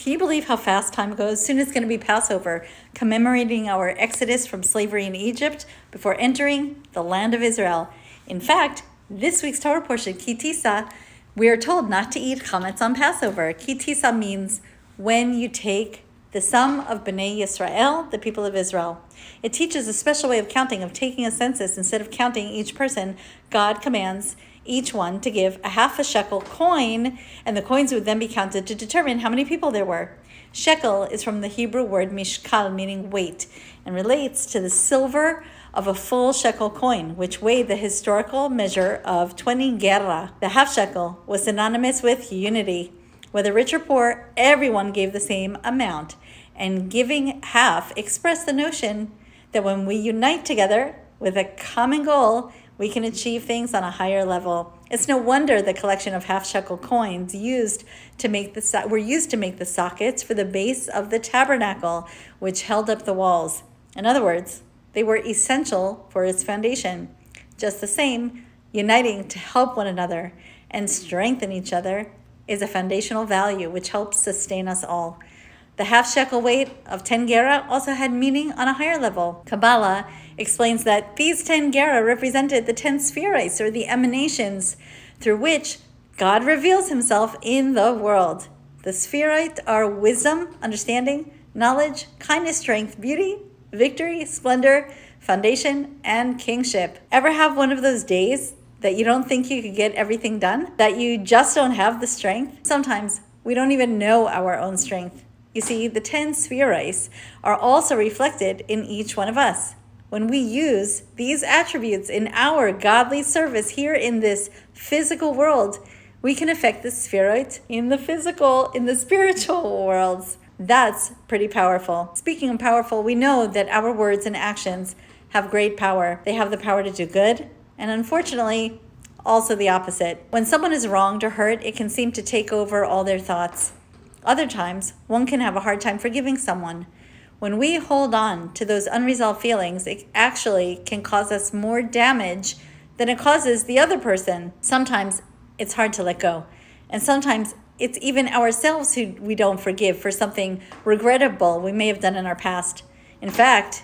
Can you believe how fast time goes? Soon it's going to be Passover, commemorating our exodus from slavery in Egypt before entering the land of Israel. In fact, this week's Torah portion, Tisa, we are told not to eat chametz on Passover. Tisa means when you take the sum of Bnei Yisrael, the people of Israel. It teaches a special way of counting, of taking a census. Instead of counting each person, God commands each one to give a half-shekel coin, and the coins would then be counted to determine how many people there were. Shekel is from the Hebrew word mishkal, meaning weight, and relates to the silver of a full shekel coin, which weighed the historical measure of 20 gera. The half-shekel was synonymous with unity. Whether rich or poor, everyone gave the same amount, and giving half expressed the notion that when we unite together with a common goal, we can achieve things on a higher level. It's no wonder the collection of half-shekel coins were used to make the sockets for the base of the Tabernacle, which held up the walls. In other words, they were essential for its foundation. Just the same, uniting to help one another and strengthen each other is a foundational value which helps sustain us all. The half-shekel weight of 10 gera also had meaning on a higher level. Kabbalah explains that these 10 gera represented the 10 Sefirot, or the emanations, through which God reveals himself in the world. The Sefirot are wisdom, understanding, knowledge, kindness, strength, beauty, victory, splendor, foundation, and kingship. Ever have one of those days that you don't think you could get everything done? That you just don't have the strength? Sometimes we don't even know our own strength. You see, the 10 Sefirot are also reflected in each one of us. When we use these attributes in our godly service here in this physical world, we can affect the Sefirot in the spiritual worlds. That's pretty powerful. Speaking of powerful, we know that our words and actions have great power. They have the power to do good, and unfortunately, also the opposite. When someone is wronged or hurt, it can seem to take over all their thoughts. Other times, one can have a hard time forgiving someone. When we hold on to those unresolved feelings, it actually can cause us more damage than it causes the other person. Sometimes it's hard to let go. And sometimes it's even ourselves who we don't forgive for something regrettable we may have done in our past. In fact,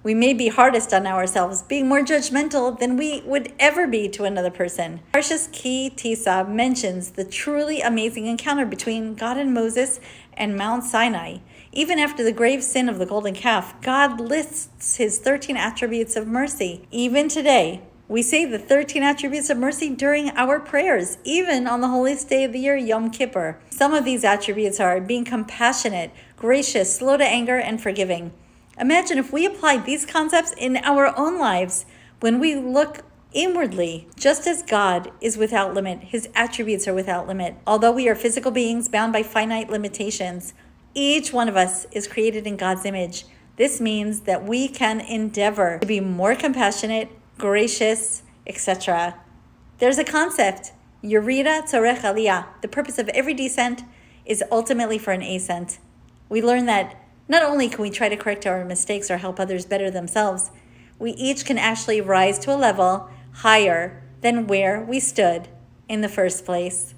we may be hardest on ourselves, being more judgmental than we would ever be to another person. Parshas Tisa mentions the truly amazing encounter between God and Moses and Mount Sinai. Even after the grave sin of the golden calf, God lists his 13 attributes of mercy. Even today, we say the 13 attributes of mercy during our prayers, even on the holiest day of the year, Yom Kippur. Some of these attributes are being compassionate, gracious, slow to anger, and forgiving. Imagine if we applied these concepts in our own lives when we look inwardly. Just as God is without limit, his attributes are without limit. Although we are physical beings bound by finite limitations, each one of us is created in God's image. This means that we can endeavor to be more compassionate, gracious, etc. There's a concept, Yerida tzorech Aliya. The purpose of every descent is ultimately for an ascent. We learn that not only can we try to correct our mistakes or help others better themselves, we each can actually rise to a level higher than where we stood in the first place.